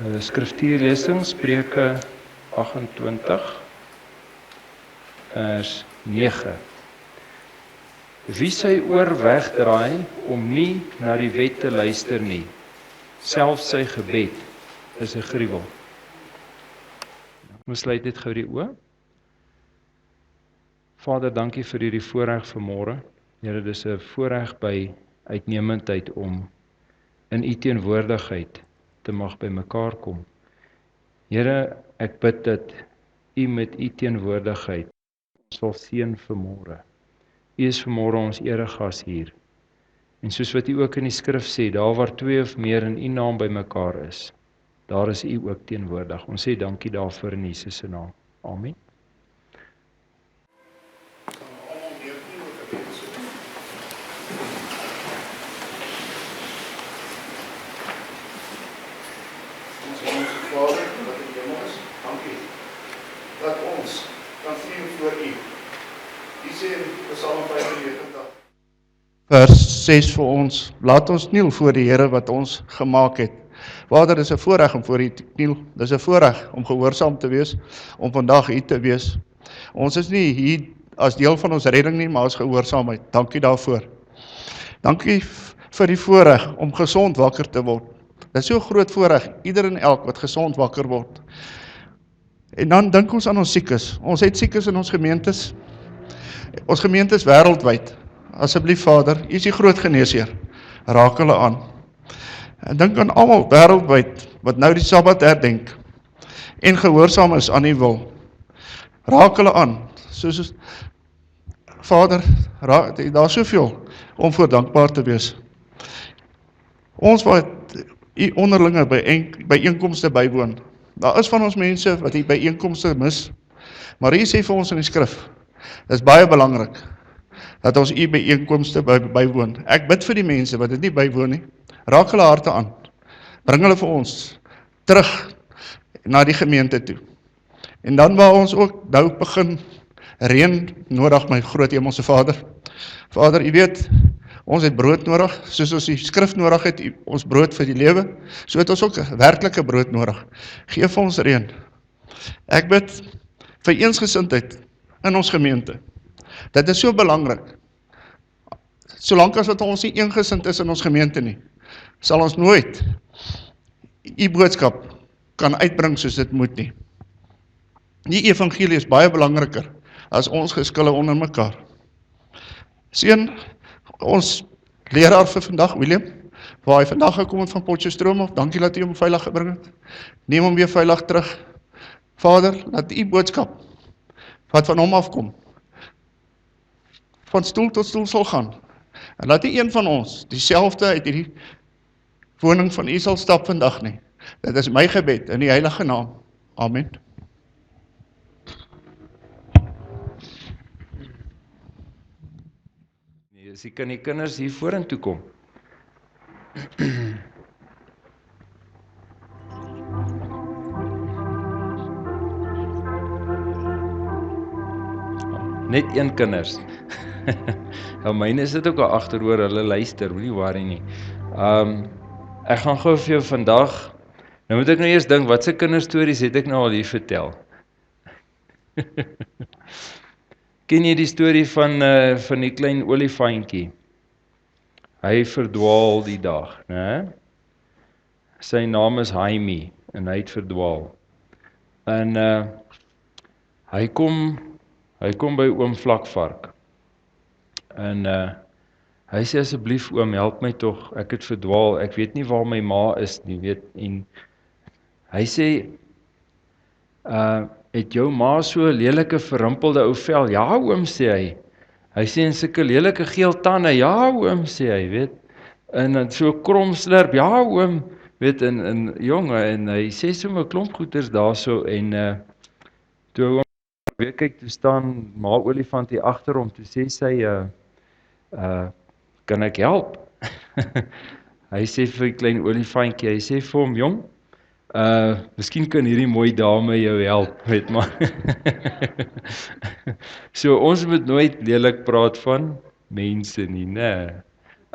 Skriftuurlesing Spreuke 28 vers 9. Wie sy oor wegdraai om nie na die wet te luister nie, selfs sy gebed is 'n gruwel. Ons sluit dit gou die oë. Vader, dankie vir hierdie voorreg vanmôre. Here, dis 'n voorreg by uitnemendheid om in u teenwoordigheid te mag by mekaar kom. Here, ek bid dat u met u teenwoordigheid sal seën vanmôre. U is vanmôre ons eregas hier. En soos wat u ook in die skrif sê, daar waar 2 of meer in u naam by mekaar is, daar is u ook teenwoordig. Ons sê dankie daarvoor in Jesus se naam. Amen. Vader, wat in die hemel is, dankie dat ons kan kniel voor U. U sê in Psalm 95 vers 6 vir ons, laat ons kniel voor die Here wat ons gemaak het. Vader, dis 'n voorreg om voor U te kniel. Dis 'n voorreg om gehoorsaam te wees, om vandag hier te wees. Ons is nie hier as deel van ons redding nie, maar as gehoorsaamheid. Dankie daarvoor. Dankie vir die voorreg om gesond wakker te word. Dit is so 'n groot voorreg, ieder en elk wat gesond wakker word. En dan dink ons aan ons siekes. Ons het siekes in ons gemeentes. Ons gemeentes wêreldwyd. Asseblief Vader, U is die groot geneesheer. Raak hulle aan. En dink aan almal wêreldwyd wat nou die Sabbat herdenk en gehoorsaam is aan U wil. Raak hulle aan. Soos Vader, daar's soveel om voor dankbaar te wees. Ons wat U onderlinge byeenkomste bywoon. Daar is van ons mense wat die byeenkomste mis, maar U sê vir ons in die skrif, dit is baie belangrik dat ons U byeenkomste bywoon. Ek bid vir die mense wat dit nie bywoon nie, raak hulle harte aan, bring hulle vir ons terug na die gemeente toe. En dan waar ons ook nou begin reën nodig, my groot hemelse Vader. Vader, U weet, ons het brood nodig, soos ons die skrif nodig het, ons brood vir die lewe, so het ons ook werklike brood nodig. Geef vir ons reën. Ek bid vir eensgesindheid in ons gemeente. Dit is so belangrik. Solank as wat ons nie eensgesind is in ons gemeente nie, sal ons nooit U boodskap kan uitbring soos dit moet nie. Die evangelie is baie belangriker as ons geskille onder mekaar. Seën ons leraar vir vandag, William, waar hy vandag gekom het van Potchefstroom af, dankie dat U hom veilig gebring het. Neem hom weer veilig terug. Vader, laat U boodskap wat van hom afkom, van stoel tot stoel sal gaan. En laat nie een van ons dieselfde uit hierdie woning van U sal stap vandag nie. Dit is my gebed in die heilige naam. Amen. As kan die kinders hier vorentoe kom. Net een kinders. Ja, myne is dit ook al agteroor, hulle luister, moenie worry nie. Ek gaan gou vir jou vandag, nou moet ek nou eers dink, watse kinderstories het ek nou al hier vertel? Ken jy die storie van die klein olifantjie? Hy verdwaal die dag, né? Sy naam is Jaime en hy het verdwaal. En hy kom by oom Vlakvark. En hy sê asseblief oom, help my tog, ek het verdwaal, ek weet nie waar my ma is nie, weet. En hy sê, het jou ma so 'n lelike verrimpelde ou vel? Ja oom, sê hy. Hy sê en sulke lelike geel tande? Ja oom, sê hy, weet. En so krom slurp? Ja oom, weet, en jonge, en hy sê so 'n klomp goeters daarso, en toe oom weer kyk, toe staan ma olifant hier agter hom, toe sê sy, kan ek help? Hy sê vir die klein olifantjie, hy sê vir hom, jong, miskien kan hierdie mooi dame jou help, weet maar. So ons moet nooit lelik praat van mense nie, né?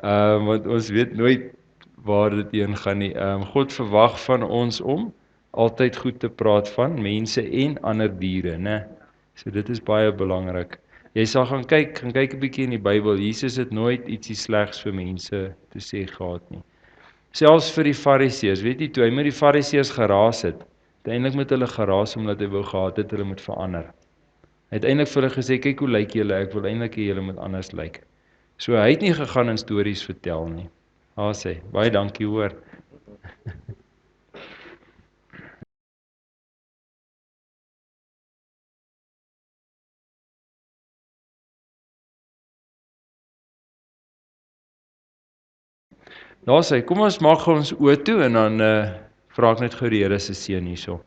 Want ons weet nooit waar dit heen gaan nie. God verwag van ons om altyd goed te praat van mense en ander diere, né? So dit is baie belangrik. Jy sal gaan kyk 'n bietjie in die Bybel. Jesus het nooit ietsie slegs vir mense te sê gehad nie. Selfs vir die Fariseërs, weet jy, toe hy met die Fariseërs geraas het, uiteindelik met hulle geraas omdat hy wou gehad het hulle moet verander. Hy het eintlik vir hulle gesê, kyk hoe lyk julle, ek wil eintlik hê julle moet anders lyk. So hy het nie gegaan en stories vertel nie. Sê, baie dankie hoor. Daar sê, kom ons maak ons oë toe en dan vra ek net gou die Here se seën hierso.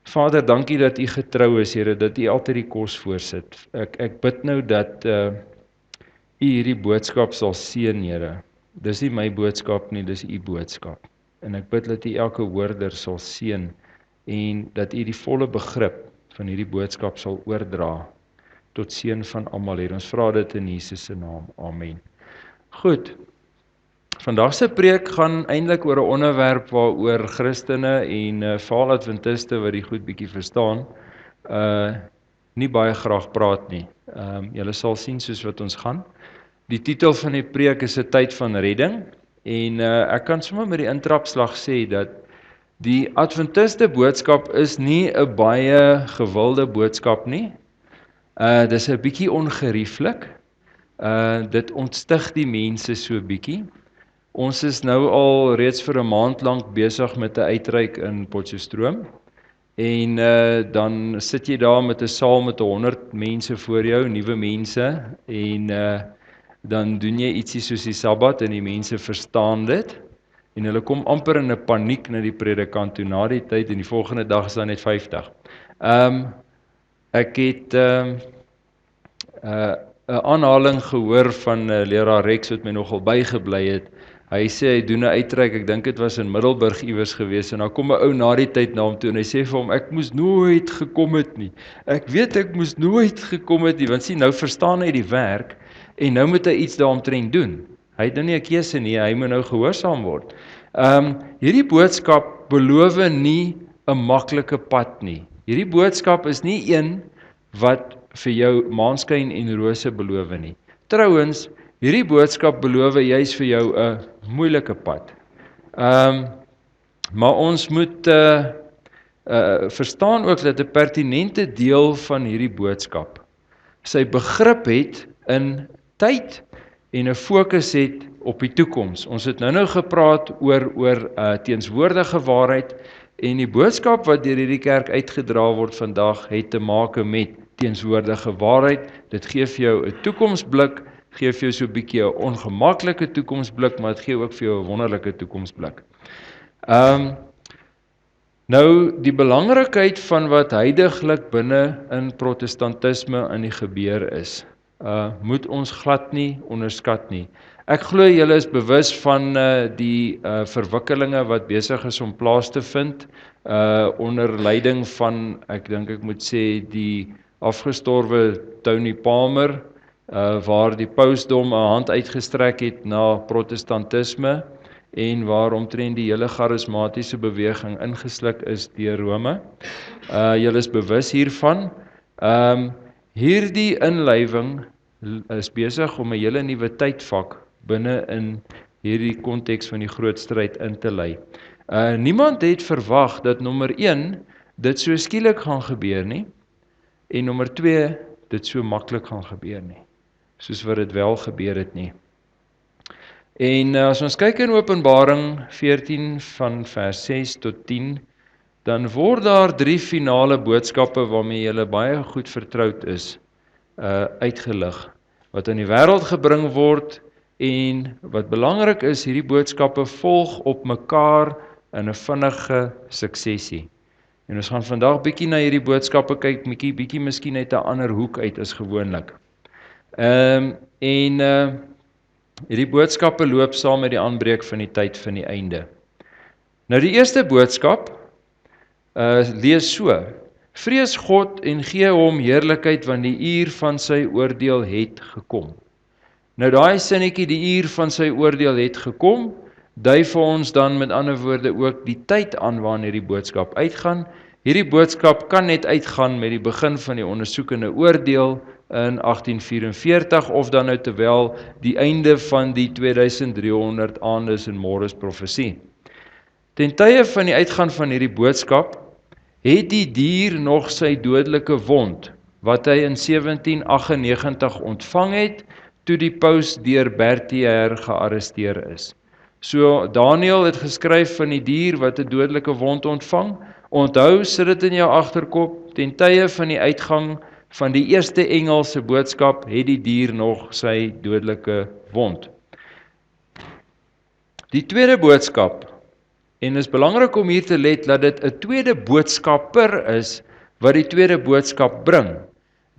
Vader, dankie dat U getrou is, Here, dat U altyd die kos voorsit. Ek bid nou dat U hierdie boodskap sal seën, Here. Dis nie my boodskap nie, dis U boodskap. En ek bid dat U elke hoorder sal seën en dat U die volle begrip van hierdie boodskap sal oordra tot seën van almal hier. Ons vra dit in Jesus se naam. Amen. Goed. Vandag se preek gaan eintlik oor 'n onderwerp waaroor Christene en veral Adventiste wat die goed bietjie verstaan, nie baie graag praat nie. Julle sal sien soos wat ons gaan. Die titel van die preek is 'n tyd van redding en ek kan sommer met die intrapslag sê dat die Adventiste boodskap is nie 'n baie gewilde boodskap nie. Dis 'n bietjie ongerieflik. Dit ontstig die mense so bietjie. Ons is nou al reeds vir 'n maand lank besig met 'n uitreik in Potchefstroom. En dan sit jy daar met 'n saal met 100 mense voor jou, nuwe mense, en dan doen jy ietsie soos die Sabbat en die mense verstaan dit. En hulle kom amper in 'n paniek na die predikant toe na die tyd en die volgende dag is dan net 50. Ek het 'n aanhaling gehoor van leraar Rex wat my nogal bygebly het. Hy sê hy doen 'n uitreik, ek dink dit was in Middelburg iewers gewees en dan kom 'n ou na die tyd na hom toe en hy sê vir hom, ek moes nooit gekom het nie. Ek weet ek moes nooit gekom het nie, want sien nou verstaan hy die werk en nou moet hy iets daaromtrent doen. Hy het nou nie 'n keuse nie, hy moet nou gehoorsaam word. Hierdie boodskap beloof nie 'n maklike pad nie. Hierdie boodskap is nie een wat vir jou maanskyn en rose beloof nie. Trouwens, hierdie boodskap beloof juis vir jou 'n moeilike pad. Maar ons moet verstaan ook dat 'n pertinente deel van hierdie boodskap sy begrip het in tyd en 'n fokus het op die toekoms. Ons het nou gepraat oor teenswoordige waarheid en die boodskap wat deur hierdie kerk uitgedra word vandag het te maak met teenswoordige waarheid. Dit gee vir jou 'n toekomsblik, gee vir jou so 'n bietjie 'n ongemaklike toekomsblik, maar dit gee ook vir jou 'n wonderlike toekomsblik. Nou, die belangrikheid van wat huidiglik binne in protestantisme in die gebeur is, moet ons glad nie onderskat nie. Ek glo julle is bewus van die verwikkelinge wat besig is om plaas te vind, onder leiding van, ek dink ek moet sê, die afgestorwe Tony Palmer, waar die pausdom 'n hand uitgestrek het na protestantisme en waar omtrent die hele charismatiese beweging ingesluk is deur Rome. Julle is bewus hiervan. Hierdie inlywing is besig om 'n hele nuwe tydvak binne in hierdie konteks van die groot stryd in te lei. Niemand het verwag dat nommer 1 dit so skielik gaan gebeur nie en nommer 2 dit so maklik gaan gebeur nie, soos wat dit wel gebeur het nie. En as ons kyk in Openbaring 14 van vers 6 tot 10, dan word daar 3 finale boodskappe waarmee julle baie goed vertroud is, uitgelig, wat in die wêreld gebring word en wat belangrik is, hierdie boodskappe volg op mekaar in 'n vinnige suksesie. En ons gaan vandag bietjie na hierdie boodskappe kyk, bietjie miskien uit 'n ander hoek uit as gewoonlik. Hierdie boodskappe loop saam met die aanbreek van die tyd van die einde. Nou die eerste boodskap lees so: Vrees God en gee hom heerlikheid, want die uur van sy oordeel het gekom. Nou daai sinnetjie, die uur van sy oordeel het gekom, dui vir ons dan met ander woorde ook die tyd aan wanneer die boodskap uitgaan. Hierdie boodskap kan net uitgaan met die begin van die ondersoekende oordeel in 1844 of dan nou terwyl die einde van die 2300 aandes en môres profesie. Ten tye van die uitgaan van hierdie boodskap het die dier nog sy dodelike wond wat hy in 1798 ontvang het toe die paus deur Berthier gearresteer is. So Daniël het geskryf van die dier wat 'n dodelike wond ontvang. Onthou, sit dit in jou agterkop, ten tye van die uitgang van die eerste engel se boodskap het die dier nog sy dodelike wond. Die tweede boodskap, en is belangrik om hier te let dat dit 'n tweede boodskapper is wat die tweede boodskap bring.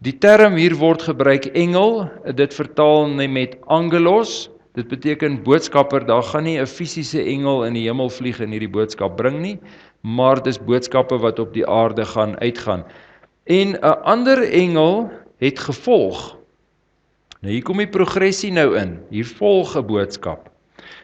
Die term hier word gebruik engel, dit vertaal net met angelos. Dit beteken boodskapper, daar gaan nie 'n fisiese engel in die hemel vlieg en hierdie boodskap bring nie, maar dis boodskappe wat op die aarde gaan uitgaan. En 'n ander engel het gevolg. Nou hier kom die progressie nou in. Hier volg 'n boodskap.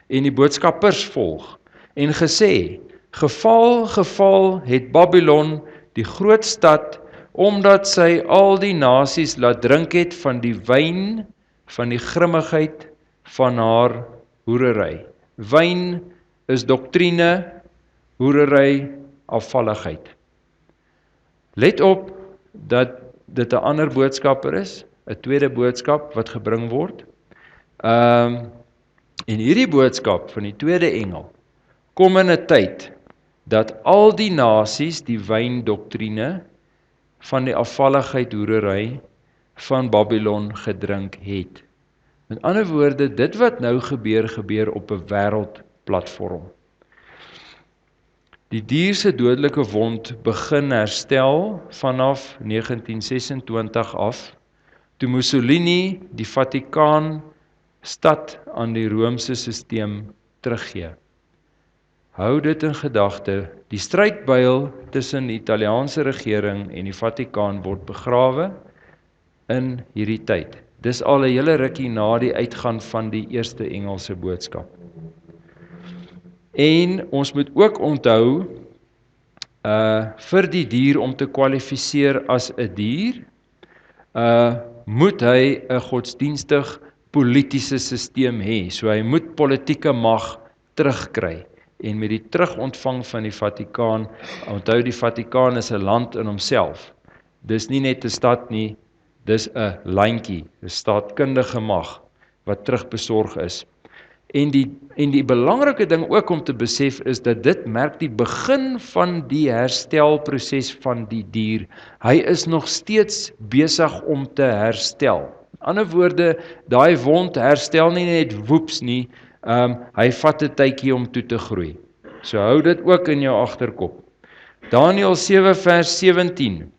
En die boodskappers volg. En gesê, geval het Babylon, die groot stad, omdat sy al die nasies laat drink het van die wyn, van die grimmigheid, van haar hoerery. Wyn is doktrine, hoerery, afvalligheid. Let op dat dit 'n ander boodskapper is, 'n tweede boodskap wat gebring word. En hierdie boodskap van die tweede engel kom in 'n tyd dat al die nasies die wyndoktrine van die afvalligheid hoerery van Babylon gedrink het. Met ander woorde, dit wat nou gebeur op 'n wêreldplatform. Die dier se dodelike wond begin herstel vanaf 1926 af, toe Mussolini die Vatikaan stad aan die Romeinse sisteem teruggee. Hou dit in gedagte, die strydbuil tussen die Italiaanse regering en die Vatikaan word begrawe in hierdie tyd. Dis al 'n hele rukkie na die uitgaan van die eerste Engelse boodskap. En ons moet ook onthou, vir die dier om te kwalifiseer as 'n dier, moet hy 'n godsdienstig politiese sisteem hê. So hy moet politieke mag terugkry. En met die terugontvang van die Vatikaan, onthou die Vatikaan is 'n land in homself. Dis nie net 'n stad nie, dis 'n landjie, 'n staatkundige mag wat terugbesorg is. En die belangrike ding ook om te besef is dat dit merk die begin van die herstelproses van die dier. Hy is nog steeds besig om te herstel. In ander woorde, daai wond herstel nie net woeps nie, hy vat 'n tydjie om toe te groei. So hou dit ook in jou agterkop. Daniël 7 vers 17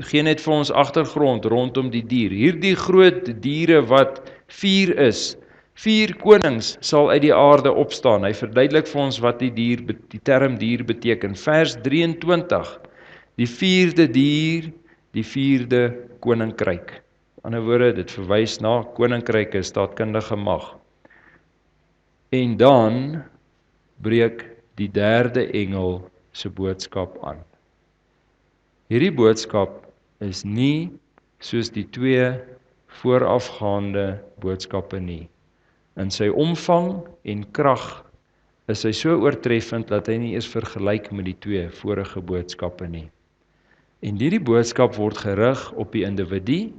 gee net vir ons agtergrond rondom die dier. Hierdie groot diere wat 4 is, 4 konings sal uit die aarde opstaan. Hy verduidelik vir ons wat die term dier beteken. Vers 23, die 4de dier, die 4de koninkryk. In ander woorde, dit verwys na koninkryke, staatkundige mag. En dan breek die 3de engel se boodskap aan. Hierdie boodskap is nie soos die 2 voorafgaande boodskappe nie. In sy omvang en krag is hy so oortreffend dat hy nie eens vergelyk met die 2 vorige boodskappe nie. En hierdie boodskap word gerig op die individu.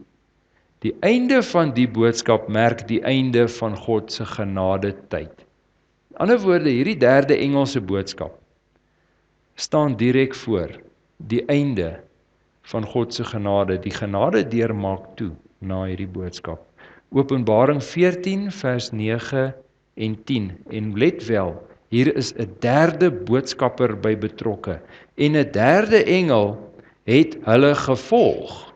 Die einde van die boodskap merk die einde van God se genade tyd. In ander woorde, hierdie 3de Engelse boodskap staan direk voor die einde van God se genade. Die genade deur maak toe na hierdie boodskap. Openbaring 14 vers 9 en 10. En let wel, hier is 'n 3de boodskapper by betrokke. En 'n 3de engel het hulle gevolg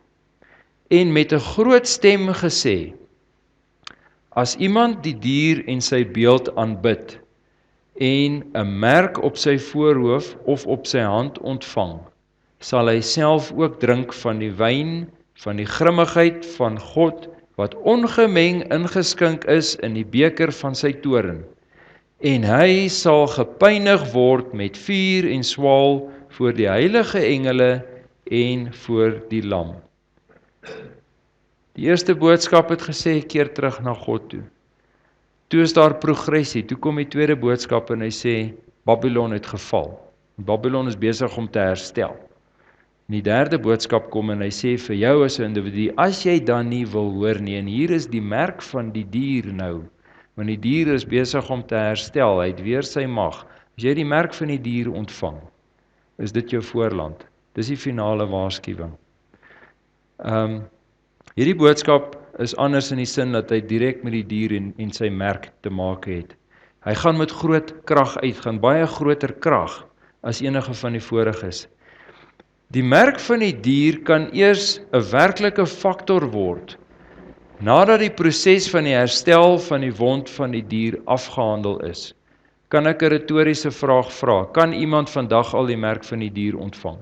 en met 'n groot stem gesê: as iemand die dier en sy beeld aanbid en 'n merk op sy voorhoof of op sy hand ontvang, sal hy self ook drink van die wyn van die grimmigheid van God wat ongemeng ingeskink is in die beker van sy toorn. en hy sal gepynig word met vuur en swaal voor die heilige engele en voor die lam. Die eerste boodskap het gesê, keer terug na God toe. Toe is daar progressie, toe kom die tweede boodskap en hy sê, Babylon het geval. Babylon is besig om te herstel. En die derde boodskap kom en hy sê vir jou as 'n individu, as jy dan nie wil hoor nie, en hier is die merk van die dier nou, want die dier is besig om te herstel, hy het weer sy mag. As jy die merk van die dier ontvang, is dit jou voorland. Dis die finale waarskuwing. Hierdie boodskap is anders in die sin dat hy direk met die dier en sy merk te maak het. Hy gaan met groot krag uitgaan, baie groter krag as enige van die voriges. Die merk van die dier kan eers 'n werklike faktor word nadat die proses van die herstel van die wond van die dier afgehandel is. Kan ek 'n retoriese vraag vra? Kan iemand vandag al die merk van die dier ontvang?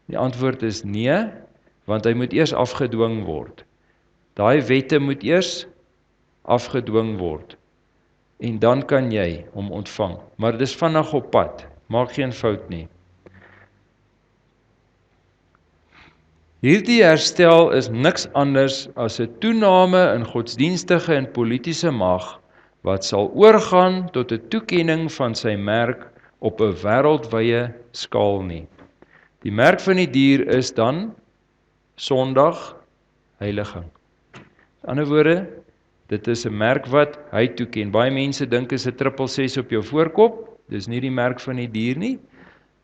Die antwoord is nee, want hy moet eers afgedwing word. Daai wette moet eers afgedwing word. En dan kan jy hom ontvang. Maar dis vinnig op pad. Maak geen fout nie. Hierdie herstel is niks anders as 'n toename in godsdienstige en politiese mag wat sal oorgaan tot 'n toekenning van sy merk op 'n wêreldwye skaal nie. Die merk van die dier is dan Sondag heiliging. In ander woorde, dit is 'n merk wat hy toeken. Baie mense dink is 'n 666 op jou voorkop. Dis nie die merk van die dier nie.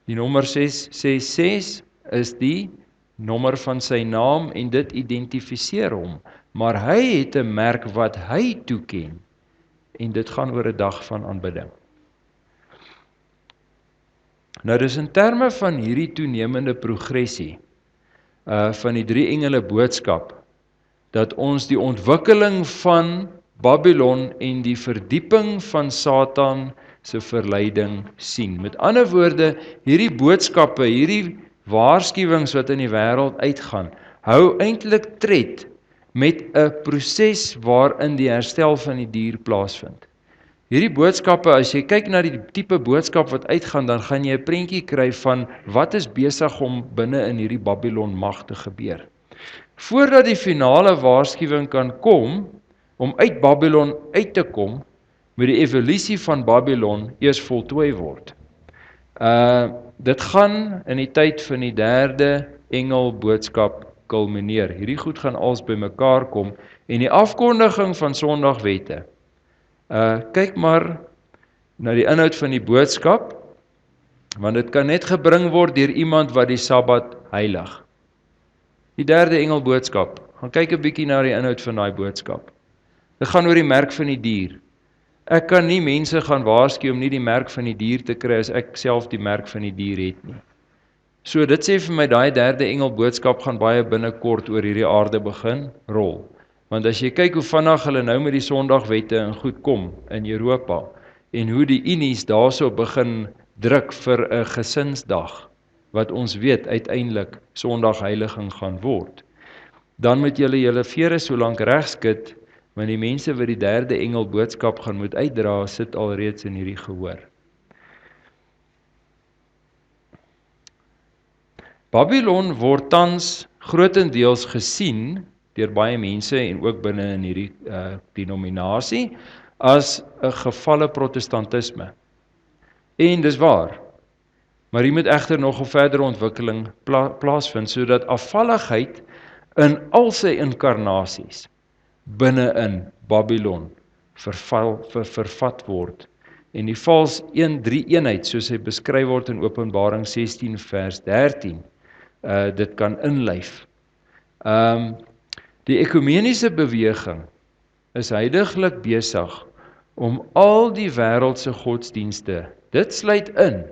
Die nommer 666 is die nommer van sy naam en dit identifiseer hom. Maar hy het 'n merk wat hy toeken. En dit gaan oor 'n dag van aanbidding. Nou dis in terme van hierdie toenemende progressie van die 3 engele boodskap dat ons die ontwikkeling van Babylon en die verdieping van Satan se verleiding sien. Met ander woorde, hierdie boodskappe, hierdie waarskuwings wat in die wêreld uitgaan, hou eintlik tred met 'n proses waarin die herstel van die dier plaasvind. Hierdie boodskappe, as jy kyk na die tipe boodskap wat uitgaan, dan gaan jy 'n prentjie kry van wat is besig om binne in hierdie Babylon mag te gebeur. Voordat die finale waarskuwing kan kom, om uit Babylon uit te kom, moet die evolusie van Babylon eers voltooi word. Dit gaan in die tyd van die 3de engel boodskap kulmineer. Hierdie goed gaan als bymekaar kom en die afkondiging van Sondagwette. Kyk maar na die inhoud van die boodskap, want dit kan net gebring word deur iemand wat die Sabbat heilig. Die 3de engel boodskap, gaan kyk 'n bietjie na die inhoud van daai boodskap. Dit gaan oor die merk van die dier. Ek kan nie mense gaan waarsku om nie die merk van die dier te kry as ek self die merk van die dier het nie. So dit sê vir my, daai 3de engel boodskap gaan baie binnekort oor hierdie aarde begin rol. Want as jy kyk hoe vinnig hulle nou met die Sondagwette in goed kom in Europa, en hoe die unies daarso begin druk vir 'n gesinsdag, wat ons weet uiteindelik Sondagheiliging gaan word, dan moet julle vere so lank regskit, want die mense wat die 3de engel boodskap gaan moet uitdra, sit alreeds in hierdie gehoor. Babylon word tans grootendeels gesien deur baie mense en ook binne in hierdie denominasie as 'n gevalle protestantisme. En dis waar. Maar hier moet egter nog 'n verdere ontwikkeling plaasvind sodat afvalligheid in al sy inkarnasies binne in Babylon vervat word en die vals 1-3 eenheid soos hy beskryf word in Openbaring 16 vers 13 dit kan inlyf. Die ekumeniese beweging is huidiglik besig om al die wêreldse godsdienste, dit sluit in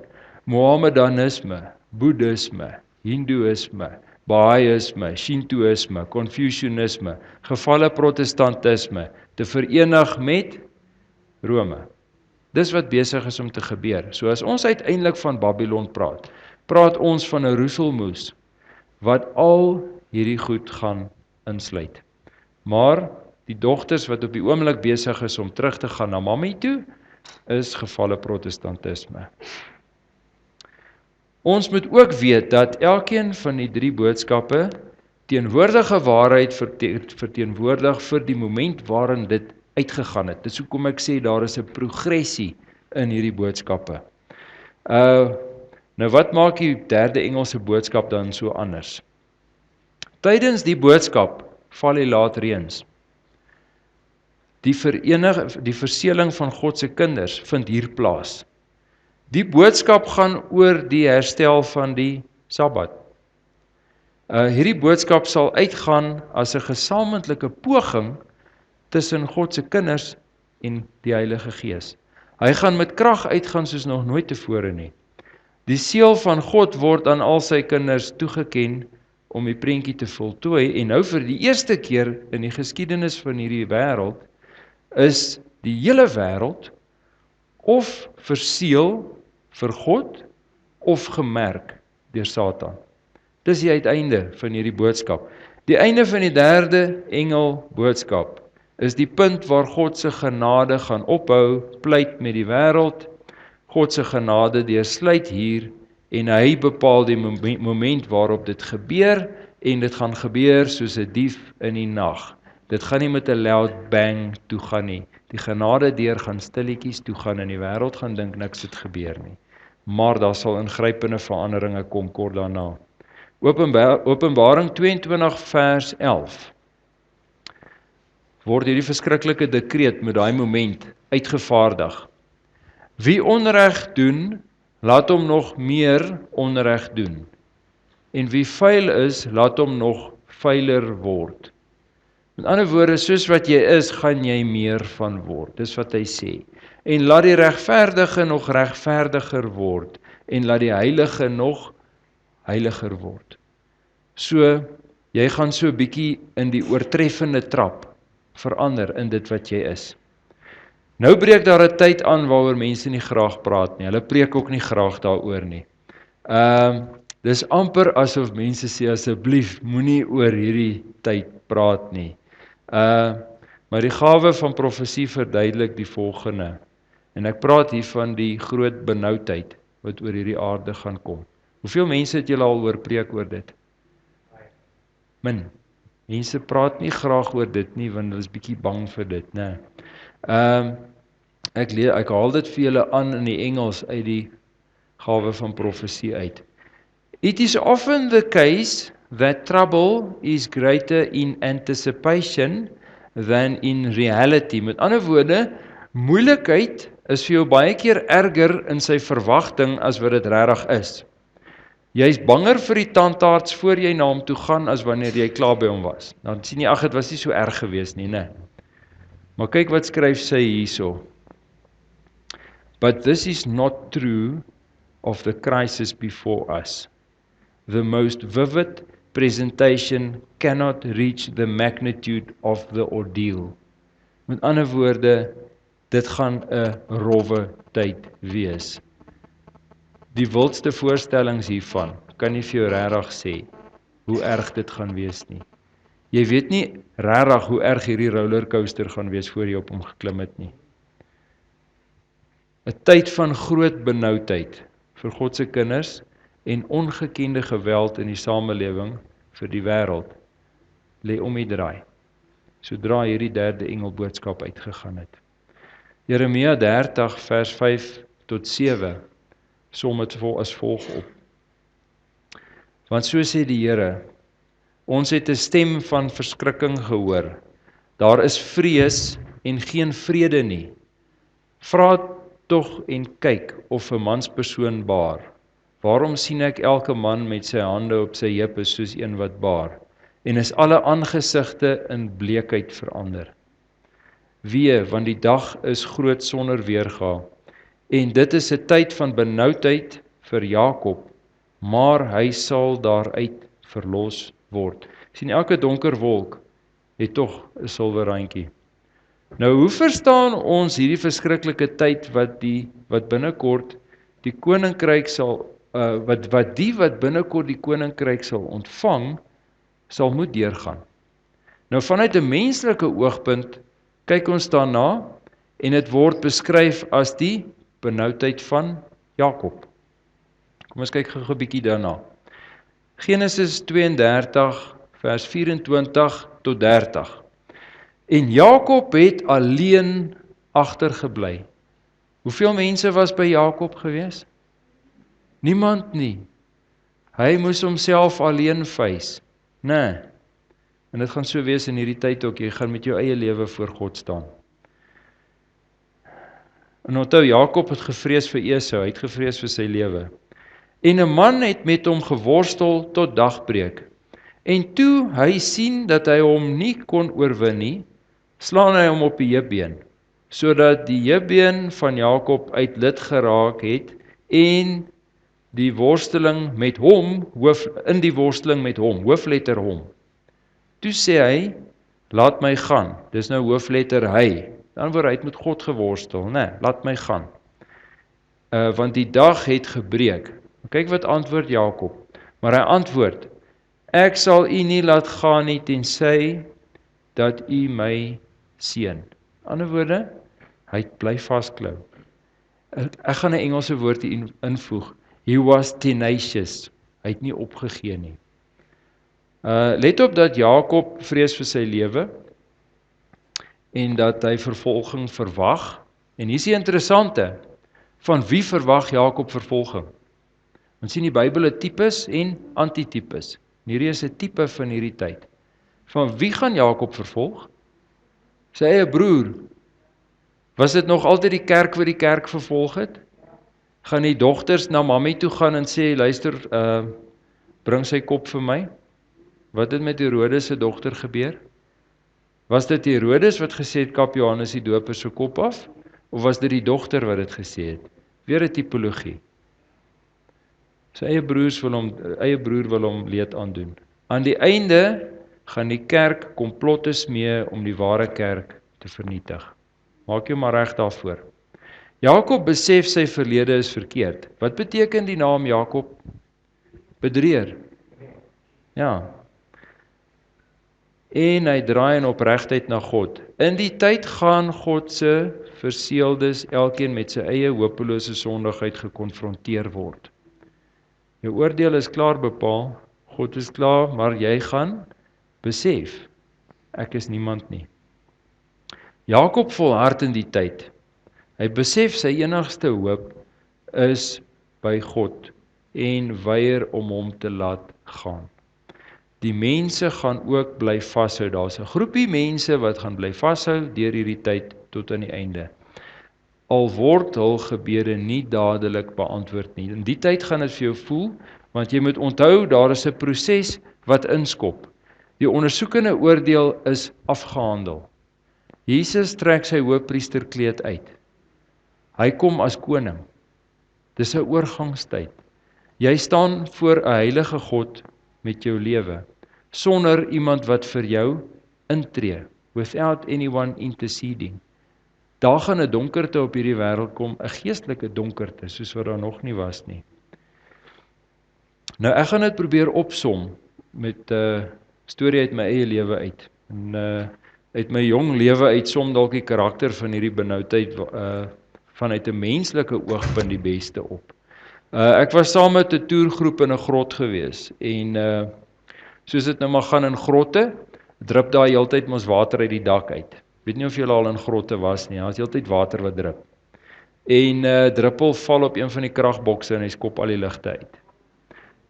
Mohammedanisme, Boeddhisme, Hindoeïsme, Bahaïsme, Shintoïsme, Confucianisme, gevalle protestantisme, te verenig met Rome. Dis wat besig is om te gebeur. So as ons uiteindelik van Babylon praat ons van 'n roeselmoes, wat al hierdie goed gaan insluit. Maar die dogters wat op die oomblik besig is om terug te gaan na mammie toe, is gevalle protestantisme. Ons moet ook weet dat elkeen van die 3 boodskappe teenwoordige waarheid verteenwoordig vir die moment waarin dit uitgegaan het. Dis hoekom ek sê daar is 'n progressie in hierdie boodskappe. Nou wat maak die 3de Engelse boodskap dan so anders? Tydens die boodskap val die laat reëns. Die verseëling van God se kinders vind hier plaas. Die boodskap gaan oor die herstel van die Sabbat. Hierdie boodskap sal uitgaan as 'n gesamentlike poging tussen God se kinders en die Heilige Gees. Hy gaan met krag uitgaan soos nog nooit tevore nie. Die seël van God word aan al sy kinders toegeken om die prentjie te voltooi, en nou vir die eerste keer in die geskiedenis van hierdie wêreld is die hele wêreld of verseël vir God of gemerk deur Satan. Dis die uiteinde van hierdie boodskap. Die einde van die 3de engel boodskap is die punt waar God se genade gaan ophou, pleit met die wêreld. God se genade deursluit hier en hy bepaal die moment waarop dit gebeur, en dit gaan gebeur soos 'n dief in die nag. Dit gaan nie met 'n loud bang toe gaan nie. Die genade deur gaan stilletjies toe gaan en die wêreld gaan dink niks het gebeur nie. Maar daar sal ingrypende veranderinge kom kort daarna. Openbaring 22 vers 11 word hierdie verskriklike dekreet met daai moment uitgevaardig. Wie onreg doen, laat hom nog meer onreg doen. En wie vuil is, laat hom nog vuiler word. Met ander woorde, soos wat jy is, gaan jy meer van word. Dis wat hy sê. En laat die regverdige nog regverdiger word, en laat die heilige nog heiliger word. So, jy gaan so 'n bietjie in die oortreffende trap verander in dit wat jy is. Nou breek daar 'n tyd aan waaroor mense nie graag praat nie. Hulle preek ook nie graag daaroor nie. Dis amper asof mense sê asseblief moenie oor hierdie tyd praat nie. Maar die gawe van profesie verduidelik die volgende. En ek praat hier van die groot benoudheid wat oor hierdie aarde gaan kom. Hoeveel mense het julle al oor preek oor dit? Min. Mense praat nie graag oor dit nie, want hulle is bietjie bang vir dit, né? Ek haal dit vir julle aan in die Engels uit die gawe van profesie uit. It is often the case that trouble is greater in anticipation than in reality. Met ander woorde, moeilikheid is vir jou baie keer erger in sy verwagting as wat dit regtig is. Jy is banger vir die tandarts voor jy na hom toe gaan as wanneer jy klaar by hom was. Dan sien jy, ag, dit was nie so erg gewees nie, né? Maar kyk wat skryf sy hierso. But this is not true of the crisis before us. The most vivid presentation cannot reach the magnitude of the ordeal. Met ander woorde, dit gaan 'n rowwe tyd wees. Die wildste voorstellings hiervan kan nie vir jou regtig sê hoe erg dit gaan wees nie. Jy weet nie regtig hoe erg hierdie rollercoaster gaan wees voor jy op hom geklim het nie. 'n Tyd van groot benoudheid vir God se kinders en ongekende geweld in die samelewing vir die wêreld lê om die draai, sodra hierdie 3de engelboodskap uitgegaan het. Jeremia 30 vers 5 tot 7 som dit as volg op. Want so sê die Here, ons het 'n stem van verskrikking gehoor. Daar is vrees en geen vrede nie. Vra tog en kyk of 'n manspersoon baar. Waarom sien ek elke man met sy hande op sy heupe soos een wat baar? En is alle aangesigte in bleekheid verander? Wee, want die dag is groot sonder weerga. En dit is 'n tyd van benoudheid vir Jakob, maar hy sal daaruit verlos word. Sien, elke donker wolk het tog 'n silwer randjie. Nou, hoe verstaan ons hierdie verskriklike tyd wat binnekort die koninkryk sal wat binnekort die koninkryk sal ontvang, sal moet deurgaan? Nou, vanuit 'n menslike oogpunt kyk ons daarna En dit word beskryf as die benoudheid van Jakob. Kom ons kyk gou 'n bietjie daarna. Genesis 32 vers 24 tot 30. En Jakob het alleen agtergebly. Hoeveel mense was by Jakob gewees? Niemand nie. Hy moes homself alleen face. Nee. En dit gaan so wees in hierdie tyd ook, jy gaan met jou eie lewe voor God staan. En onthou, Jakob het gevrees vir Esau, hy het gevrees vir sy lewe. En 'n man het met hom geworstel tot dagbreek. En toe hy sien dat hy hom nie kon oorwin nie, slaan hy hom op die heupbeen, sodat die heupbeen van Jakob uit lid geraak het en die worsteling met hom, in die worsteling met hom, hoofletter hom. Toe sê hy, laat my gaan. Dis nou hoofletter hy. Dan word hy met God geworstel, nee, laat my gaan. Want die dag het gebreek. Kyk wat antwoord Jakob. Maar hy antwoord, ek sal u nie laat gaan nie tensy dat u my seën. Ander woorde, hy bly vasklou. Ek gaan 'n Engelse woord hier invoeg. He was tenacious. Hy het nie opgegee nie. Let op dat Jakob vrees vir sy lewe en dat hy vervolging verwag. En hier is die interessante, van wie verwag Jakob vervolging? Ons sien die Bybel 'n tipes en antitipes. Hierdie is 'n tipe van hierdie tyd. Van wie gaan Jakob vervolg? Sy eie broer. Was dit nog altyd die kerk wat die kerk vervolg het? Gaan die dogters na mammy toe gaan en sê, luister, bring sy kop vir my? Wat het met Herodes se dogter gebeur? Was dit Herodes wat gesê het, kap Johannes die Doper se kop af? Of was dit die dogter wat dit gesê het? Weer 'n tipologie. Sy eie broer wil hom leed aandoen. Aan die einde gaan die kerk komplotte smee om die ware kerk te vernietig. Maak jou maar reg daarvoor. Jakob besef sy verlede is verkeerd. Wat beteken die naam Jakob? Bedrieër. Ja. En hy draai in opregtheid na God. In die tyd gaan God se verseeldes elkeen met sy eie hopelose sondigheid gekonfronteer word. Jou oordeel is klaar bepaal, God is klaar, maar jy gaan besef, ek is niemand nie. Jakob volhard in die tyd. Hy besef sy enigste hoop is by God en weier om hom te laat gaan. Die mense gaan ook bly vashou. Daar's 'n groepie mense wat gaan bly vashou deur hierdie tyd tot aan die einde. Al word hul gebede nie dadelik beantwoord nie. In die tyd gaan dit vir jou voel, want jy moet onthou, daar is 'n proses wat inskop. Die ondersoekende oordeel is afgehandel. Jesus trek sy hoëpriesterkleed uit. Hy kom as koning. Dis 'n oorgangstyd. Jy staan voor 'n heilige God met jou lewe, sonder iemand wat vir jou intree, without anyone interceding. Daar gaan 'n donkerte op hierdie wêreld kom, 'n geestelike donkerte, soos wat daar nog nie was nie. Nou ek gaan dit probeer opsom met 'n storie uit my eie lewe uit. En uit my jong lewe uitsom dalk die karakter van hierdie benoudheid vanuit 'n menslike oogpunt die beste op. Ek was saam met 'n toergroep in 'n grot gewees en soos dit nou maar gaan in grotte, drup daar heeltyd mos water uit die dak uit. Weet nie of julle al in grotte was nie, daar's heeltyd water wat drup. En druppel val op een van die kragbokse en hy skop al die ligte uit.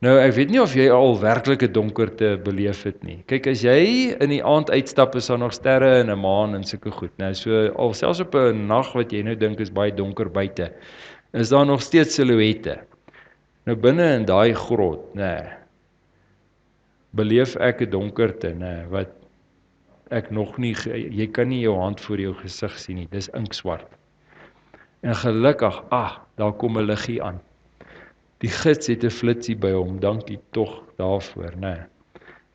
Nou, ek weet nie of jy al werklike donkerte beleef het nie. Kyk, as jy in die aand uitstap, is daar nog sterre en 'n maan en sulke goed. Nou, so al selfs op 'n nag wat jy nou dink is baie donker buite, is daar nog steeds silhouette. Nou binne in daai grot, beleef ek 'n donkerte, wat ek nog nie, jy kan nie jou hand voor jou gesig sien nie, dis inkswart. En gelukkig, daar kom 'n liggie aan. Die gids het 'n flitsie by hom, dankie tog daarvoor,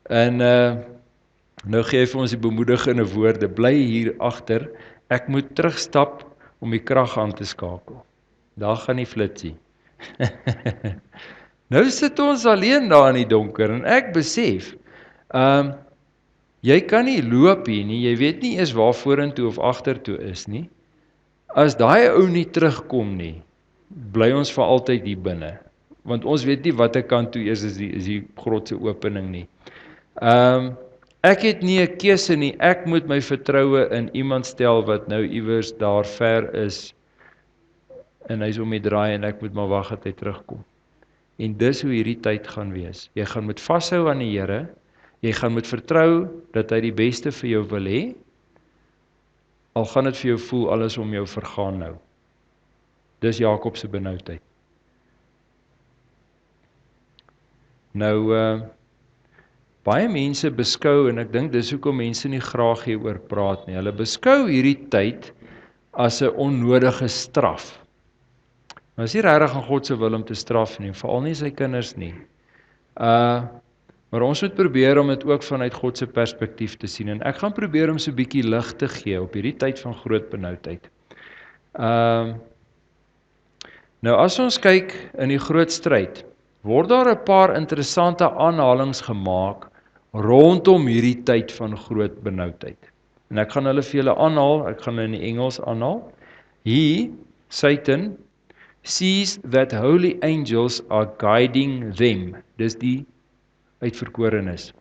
En nou gee hy vir ons die bemoedigende woorde, bly hier agter, ek moet terugstap om die krag aan te skakel. Daar gaan die flitsie. Nou sit ons alleen daar in die donker, en ek besef, jy kan nie loop hier nie, jy weet nie eens waar vorentoe of agtertoe is nie. As daai ou nie terugkom nie, bly ons vir altyd hier binne. Want ons weet nie watter kant toe is die grot se opening nie. Ek het nie 'n keuse nie, ek moet my vertroue in iemand stel wat nou iewers daar ver is, en hy's om die draai en ek moet maar wag dat hy terugkom. En dis hoe hierdie tyd gaan wees. Jy gaan moet vashou aan die Here, jy gaan moet vertrou dat hy die beste vir jou wil hê, al gaan dit vir jou voel alles om jou vergaan nou. Dis Jakob se benoudheid. Nou, baie mense beskou, en ek dink dis hoekom mense nie graag hieroor praat nie, hulle beskou hierdie tyd as 'n onnodige straf. Maar is nie regtig aan God se wil om te straf nie, veral nie sy kinders nie. Maar ons moet probeer om dit ook vanuit God se perspektief te sien, en ek gaan probeer om so 'n bietjie lig te gee op hierdie tyd van groot benoudheid. Nou as ons kyk in die groot stryd, word daar 'n paar interessante aanhalings gemaak rondom hierdie tyd van groot benoudheid. En ek gaan hulle vir julle aanhaal, ek gaan hulle in die Engels aanhaal. He, Satan, sees that holy angels are guiding them. Dis die uitverkorenes.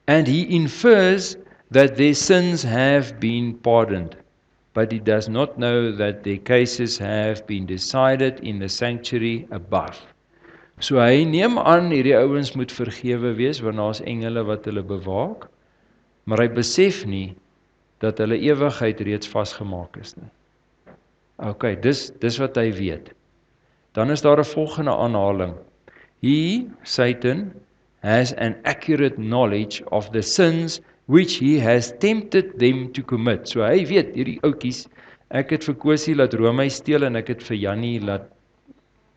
And he infers that their sins have been pardoned, but he does not know that their cases have been decided in the sanctuary above. So hy neem aan hierdie ouens moet vergewe wees, want daar's engele wat hulle bewaak, maar hy besef nie dat hulle ewigheid reeds vasgemaak is nie. Okay, dis wat hy weet. Dan is daar 'n volgende aanhaling. He, Satan, has an accurate knowledge of the sins which he has tempted them to commit. So hy weet, hierdie ouetjies, ek het vir Kosie laat roomys steel en ek het vir Jannie laat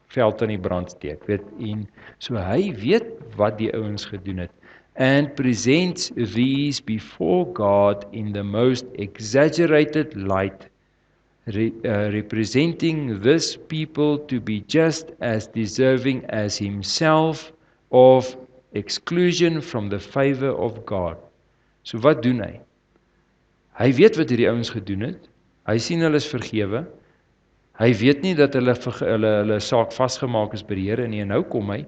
veld aan die brand steek, weet, en so hy weet wat die ouens gedoen het. And presents these before God in the most exaggerated light, representing this people to be just as deserving as himself of exclusion from the favor of God. So wat doen hy? Hy weet wat hierdie ouens gedoen het. Hy sien hulle is vergewe. Hy weet nie dat hulle saak vasgemaak is by die Here nie, en nou kom hy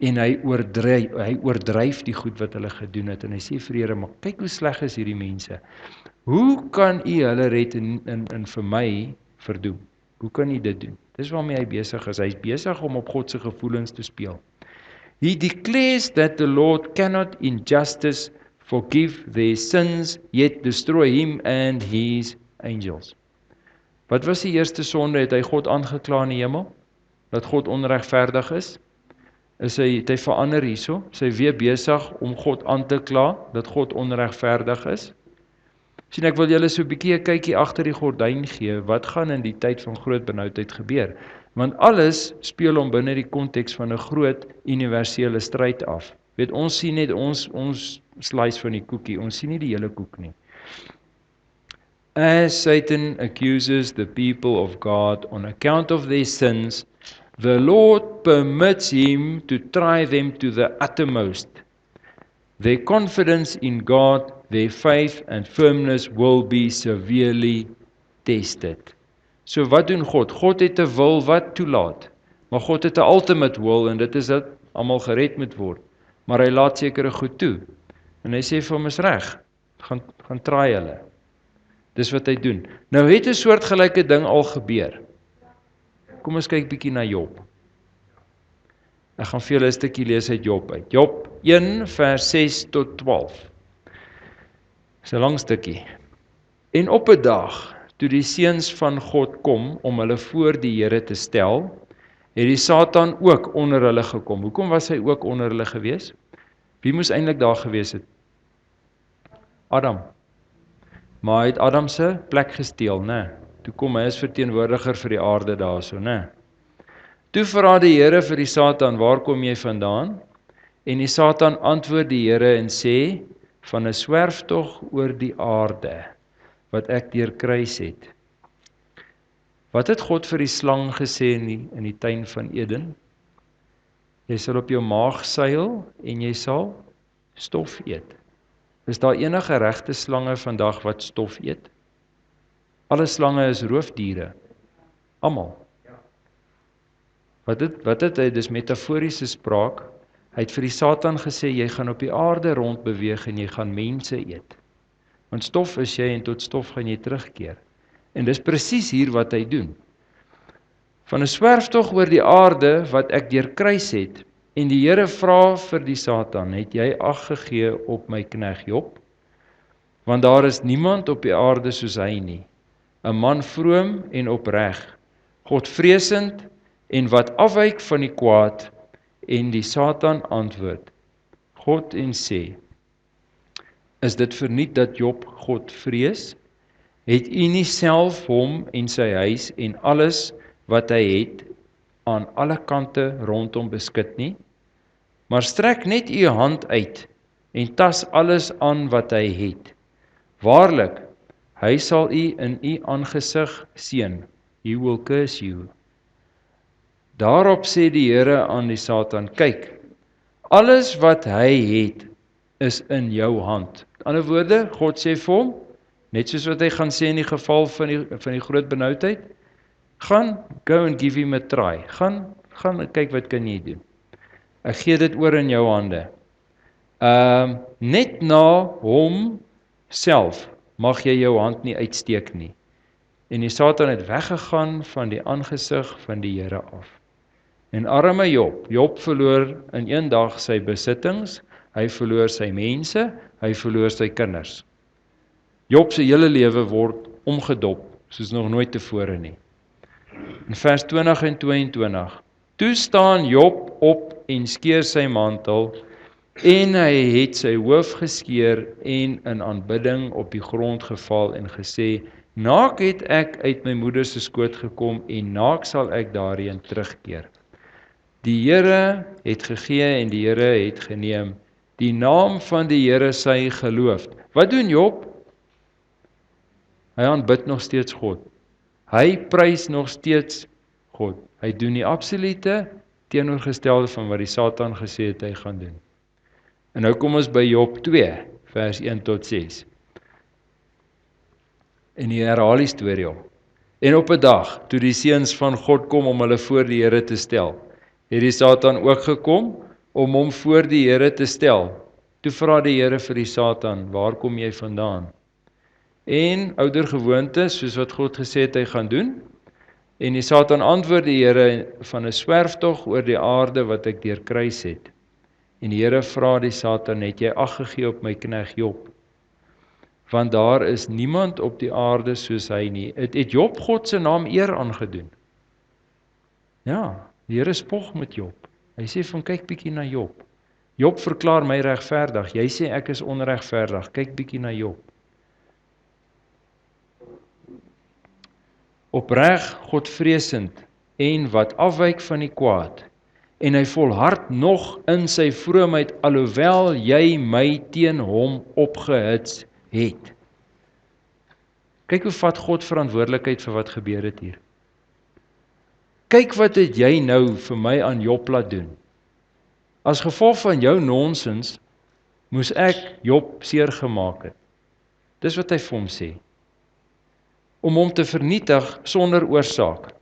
en hy oordryf die goed wat hulle gedoen het, en hy sê vir die Here, maar kyk hoe sleg is hierdie mense. Hoe kan u hulle red en vir my verdoem? Hoe kan u dit doen? Dis waarmee hy besig is. Hy is besig om op God se gevoelens te speel. He declares that the Lord cannot in justice forgive their sins, yet destroy him and his angels. Wat was die eerste sonde? Het hy God aangekla in die hemel? Dat God onregverdig is? Het hy verander hierso? Is hy weer besig om God aan te kla, dat God onregverdig is? Sien, ek wil julle so 'n bietjie 'n kykie agter die gordyn gee, wat gaan in die tyd van groot benoudheid gebeur? Want alles speel om binne die konteks van 'n groot universele stryd af. Weet, ons sien net ons slice van die koekie, ons sien nie die hele koek nie. As Satan accuses the people of God on account of their sins, the Lord permits him to try them to the uttermost. Their confidence in God, their faith and firmness will be severely tested. So wat doen God? God het 'n wil wat toelaat, maar God het 'n ultimate will, en dit is dat almal gered moet word. Maar hy laat sekere goed toe. En hy sê vir hom is reg, gaan try hulle. Dis wat hy doen. Nou het 'n soortgelyke ding al gebeur. Kom ons kyk bietjie na Job. Ek gaan vir julle 'n stukkie lees uit Job uit. Job 1 vers 6 tot 12. Dis 'n lang stukkie. En op 'n dag, toe die seuns van God kom om hulle voor die Here te stel, het die Satan ook onder hulle gekom. Hoekom was hy ook onder hulle gewees? Wie moes eintlik daar gewees het? Adam. Maar hy het Adam se plek gesteel, né? Toe kom hy as verteenwoordiger vir die aarde daarso, né? Toe vra die Here vir die Satan, waar kom jy vandaan? En die Satan antwoord die Here en sê, van 'n swerftog oor die aarde, wat ek deur kruis het. Wat het God vir die slang gesê in die tuin van Eden? Jy sal op jou maag seil en jy sal stof eet. Is daar enige regte slange vandag wat stof eet? Alle slange is roofdiere. Almal. Wat het hy, dis metaforiese spraak, hy het vir die Satan gesê, jy gaan op die aarde rondbeweeg en jy gaan mense eet. Want stof is jy en tot stof gaan jy terugkeer. En dis presies hier wat hy doen. Van 'n swerftog oor die aarde wat ek deurkruis het, en die Here vra vir die Satan, het jy ag gegee op my knegt Job? Want daar is niemand op die aarde soos hy nie, 'n man vroom en opreg, Godvreesend en wat afwyk van die kwaad. En die Satan antwoord God en sê, is dit verniet dat Job God vrees? Het u nie self hom en sy huis en alles wat hy het aan alle kante rondom beskut nie? Maar strek net u hand uit en tas alles aan wat hy het. Waarlik, hy sal u in u aangesig seën. He will curse you. Daarop sê die Here aan die Satan, kyk, alles wat hy het, is in jou hand. In ander woorde, God sê vir hom, net soos wat hy gaan sê in die geval van die groot benoudheid, gaan, go and give him a try. Gaan en kyk wat kan jy doen. Ek gee dit oor in jou hande. Net na hom self mag jy jou hand nie uitsteek nie. En die Satan het weggegaan van die aangesig van die Here af. En arme Job verloor in een dag sy besittings, hy verloor sy mense, hy verloor sy kinders. Job se hele lewe word omgedop, soos nog nooit tevore nie. In vers 20 en 22, toe staan Job op en skeer sy mantel, en hy het sy hoof geskeer en in aanbidding op die grond geval en gesê, naak het ek uit my moeder se skoot gekom en naak sal ek daarheen terugkeer. Die Here het gegee en die Here het geneem. Die naam van die Here sy geloof. Wat doen Job? Hy aanbid nog steeds God. Hy prys nog steeds God. Hy doen die absolute teenoorgestelde van wat die Satan gesê het hy gaan doen. En nou kom ons by Job 2, vers 1 tot 6. En die herhaal die storie om. En op 'n dag, toe die seuns van God kom om hulle voor die Here te stel, het die Satan ook gekom om hom voor die Here te stel. Toe vra die Here vir die Satan, waar kom jy vandaan? En ouer gewoonte, soos wat God gesê het hy gaan doen, en die Satan antwoord die Here van 'n swerftog oor die aarde wat ek deurkruis het. En die Here vra die Satan, het jy ag gegee op my knegt Job? Want daar is niemand op die aarde soos hy nie. Het Job God se naam eer aangedoen? Ja, die Here spog met Job. Hy sê van kyk bietjie na Job. Job verklaar my regverdig. Jy sê ek is onregverdig. Kyk bietjie na Job. Opreg, Godvreesend en wat afwyk van die kwaad. En hy volhard nog in sy vroomheid, alhoewel jy my teen hom opgehits het. Kyk hoe vat God verantwoordelikheid vir wat gebeur het hier. Kyk wat het jy nou vir my aan Job laat doen. As gevolg van jou nonsens, moes ek Job seer gemaak het. Dis wat hy vir hom sê. Om hom te vernietig sonder oorsaak.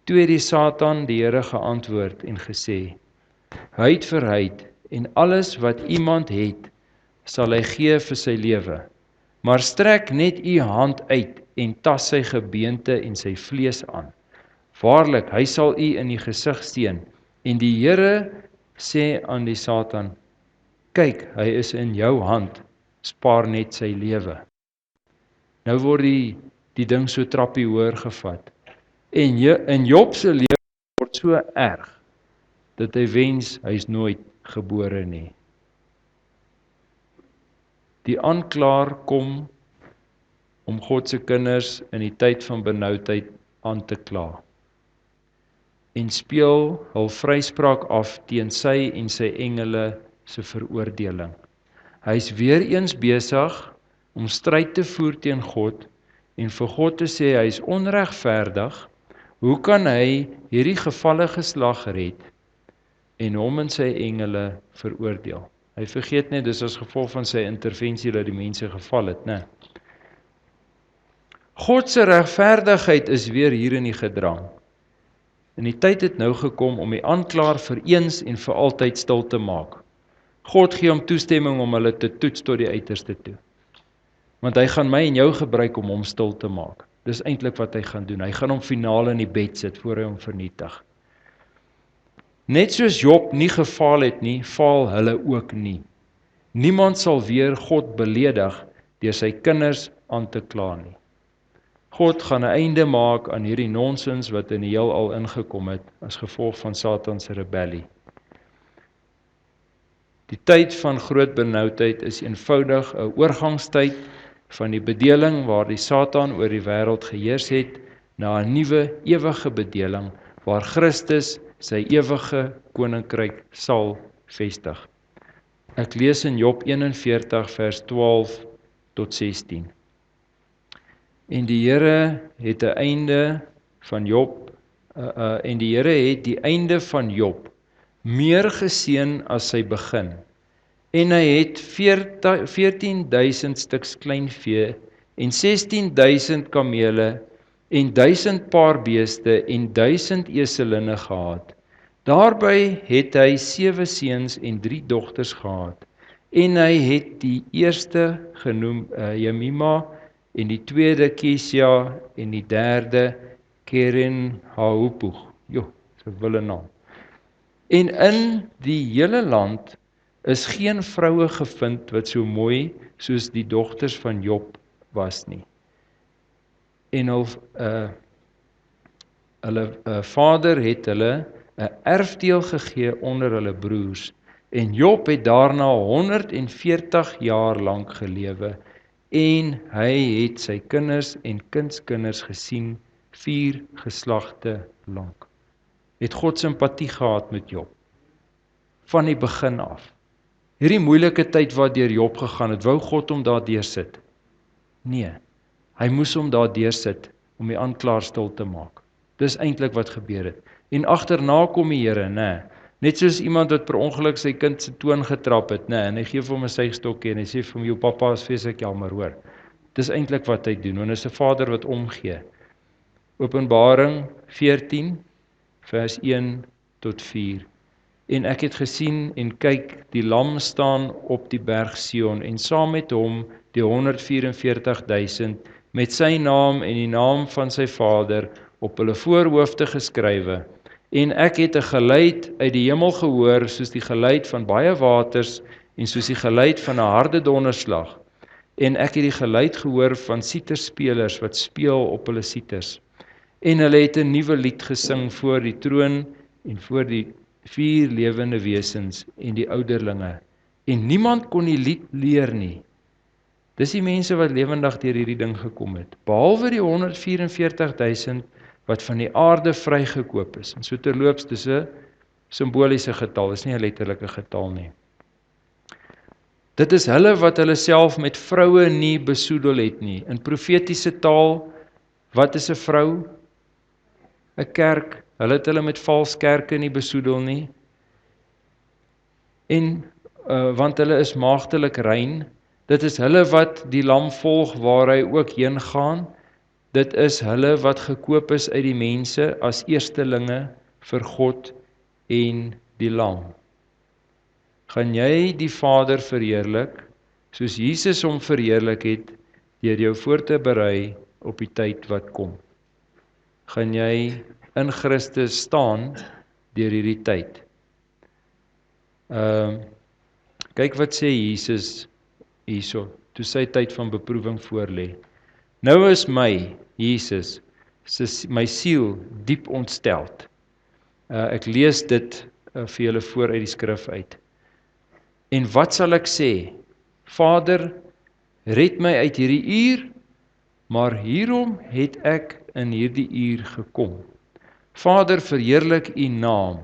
Toe het die Satan die Here geantwoord en gesê, huid vir huid en alles wat iemand het, sal hy gee vir sy lewe. Maar strek net u hand uit en tas sy gebeente en sy vlees aan. Waarlik, hy sal u in die gesig seën. En die Here sê aan die Satan, kyk, hy is in jou hand, spaar net sy lewe. Nou word die ding so trappie hoër gevat. En in Job se lewe word so erg, dat hy wens, hy is nooit gebore nie. Die aanklaer kom om God se kinders in die tyd van benoudheid aan te kla. En speel hul vryspraak af teen sy en sy engele se veroordeling. Hy is weer eens besig om stryd te voer teen God en vir God te sê hy is onregverdig. Hoe kan hy hierdie gevalle geslag red en hom en sy engele veroordeel? Hy vergeet net, dis as gevolg van sy intervensie dat die mense geval het, né? God se regverdigheid is weer hier in die gedrang. En die tyd het nou gekom om die aanklaer vir eens en vir altyd stil te maak. God gee hom toestemming om hulle te toets tot die uiterste toe. Want hy gaan my en jou gebruik om hom stil te maak. Dis eintlik wat hy gaan doen. Hy gaan hom finaal in die bed sit voor hy hom vernietig. Net soos Job nie gefaal het nie, faal hulle ook nie. Niemand sal weer God beledig deur sy kinders aan te kla nie. God gaan 'n einde maak aan hierdie nonsens wat in die heelal ingekom het as gevolg van Satan se rebellie. Die tyd van groot benoudheid is eenvoudig 'n oorgangstyd van die bedeling waar die Satan oor die wêreld geheers het na 'n nuwe ewige bedeling waar Christus sy ewige koninkryk sal vestig. Ek lees in Job 41 vers 12 tot 16. En die Here het 'n einde van Job en die Here het die einde van Job meer geseën as sy begin. En hy het 14.000 stuks kleinvee en 16.000 kamele en 1000 paar beeste en 1000 eselinne gehad. Daarby het hy 7 seuns en 3 dogters gehad. En hy het die eerste genoem Jemima en die tweede Kesia en die derde Keren-Hahupug. Jo, dis 'n wille naam. En in die hele land is geen vroue gevind wat so mooi soos die dogters van Job was nie. En hulle vader het hulle 'n erfdeel gegee onder hulle broers. En Job het daarna 140 jaar lank gelewe en hy het sy kinders en kindskinders gesien 4 geslagte lank. Het God simpatie gehad met Job van die begin af. Hierdie moeilike tyd wat deur Job gegaan het, wou God hom daar deursit? Nee, hy moes hom daar deursit om die aanklaer stil te maak. Dis eintlik wat gebeur het. En agterna kom die Here, net soos iemand wat per ongeluk sy kind se toon getrap het, en hy gee vir hom 'n suigstokkie en hy sê vir hom, jou pappa is vreeslik jammer, hoor. Dis eintlik wat hy doen, want hy is 'n vader wat omgee. Openbaring 14 vers 1 tot 4. En ek het gesien en kyk, die lam staan op die berg Sion en saam met hom die 144.000 met sy naam en die naam van sy Vader op hulle voorhoofde geskrywe. En ek het 'n geluid uit die hemel gehoor soos die geluid van baie waters en soos die geluid van 'n harde donderslag. En ek het die geluid gehoor van siterspelers wat speel op hulle siters. En hulle het 'n nuwe lied gesing voor die troon en voor die 4 lewende wesens en die ouderlinge. En niemand kon die lied leer nie. Dis die mense wat lewendig deur hierdie ding gekom het, behalwe die 144.000 wat van die aarde vrygekoop is. En so terloops, dis 'n simboliese getal, is nie 'n letterlike getal nie. Dit is hulle wat hulle self met vroue nie besoedel het nie. In profetiese taal, wat is 'n vrou? 'n Kerk. Hulle het hulle met vals kerke nie besoedel nie. En want hulle is maagdelik rein. Dit is hulle wat die lam volg waar hy ook heen gaan. Dit is hulle wat gekoop is uit die mense as eerstelinge vir God en die lam. Gaan jy die Vader verheerlik, soos Jesus hom verheerlik het, deur jou voor te berei op die tyd wat kom? Gaan jy in Christus staan deur hierdie tyd? Kyk wat sê Jesus hierso, toe sy tyd van beproewing voorlê. Nou is my, Jesus, my siel diep ontsteld. Ek lees dit vir julle voor uit die skrif uit. En wat sal ek sê? Vader, red my uit hierdie uur, maar hierom het ek in hierdie uur gekom. Vader, verheerlik u naam.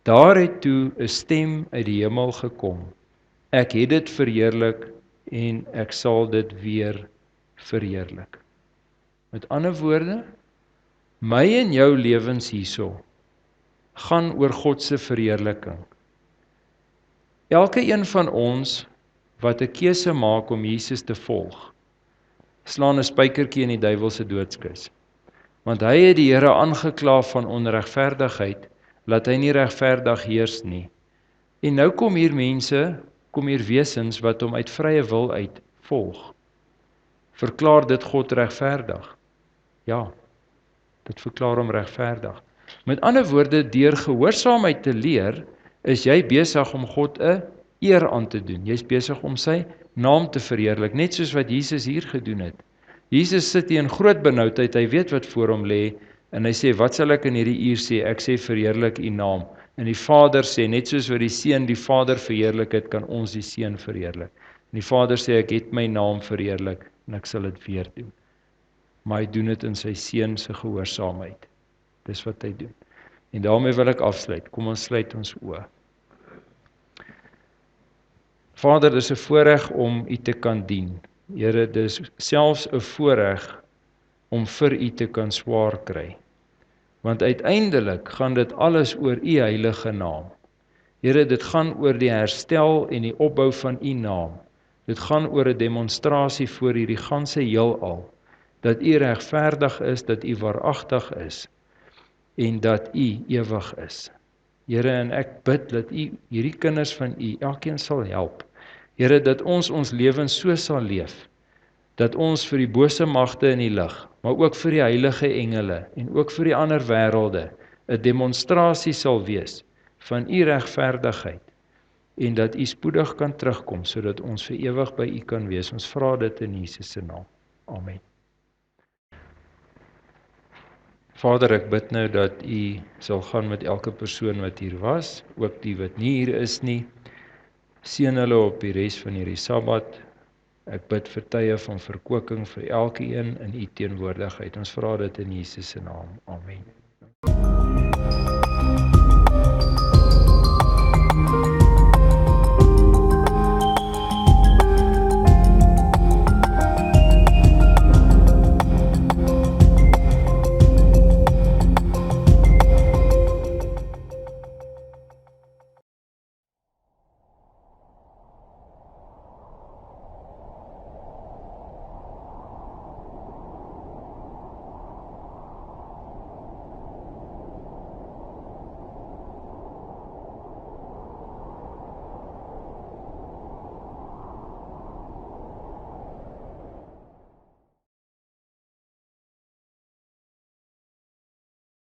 Daar het toe 'n stem uit die hemel gekom. Ek het dit verheerlik en ek sal dit weer verheerlik. Met ander woorde, my en jou lewens hierso gaan oor God se verheerliking. Elke een van ons wat 'n keuse maak om Jesus te volg, slaan 'n spykertjie in die duiwel se doodskus. Want hy het die Here aangekla van onregverdigheid, laat hy nie regverdig heers nie. En nou kom hier mense, kom hier wesens wat hom uit vrye wil uit volg. Verklaar dit God regverdig? Ja, dit verklaar hom regverdig. Met ander woorde, deur gehoorsaamheid te leer, is jy besig om God 'n eer aan te doen. Jy's besig om sy naam te verheerlik, net soos wat Jesus hier gedoen het. Jesus sit hier in groot benoudheid, hy weet wat voor hom lê, en hy sê, wat sal ek in hierdie uur sê? Ek sê, verheerlik u naam. En die Vader sê, net soos wat die Seun die Vader verheerlik het, kan ons die Seun verheerlik. En die Vader sê, ek het my naam verheerlik, en ek sal dit weer doen. Maar hy doen dit in sy Seun se gehoorsaamheid. Dis wat hy doen. En daarmee wil ek afsluit. Kom ons sluit ons oë. Vader, dis 'n voorreg om u te kan dien. Here, dis selfs 'n voorreg om vir u te kan swaar kry. Want uiteindelik gaan dit alles oor u heilige naam. Here, dit gaan oor die herstel en die opbou van u naam. Dit gaan oor 'n demonstrasie voor hierdie ganse heelal, dat u regverdig is, dat u waaragtig is, en dat u ewig is. Here, en ek bid dat u hierdie kinders van u elkeen sal help. Here, dat ons lewens so sal leef, dat ons vir die bose magte in die lig, maar ook vir die heilige engele en ook vir die ander wêrelde 'n demonstrasie sal wees van u regverdigheid, en dat u spoedig kan terugkom, sodat ons vir ewig by u kan wees. Ons vra dit in Jesus se naam. Amen. Vader, ek bid nou dat u sal gaan met elke persoon wat hier was, ook die wat nie hier is nie. Seën hulle op die res van hierdie Sabbat. Ek bid vir tye van verkwikking vir elkeen in u teenwoordigheid. Ons vra dit in Jesus se naam. Amen.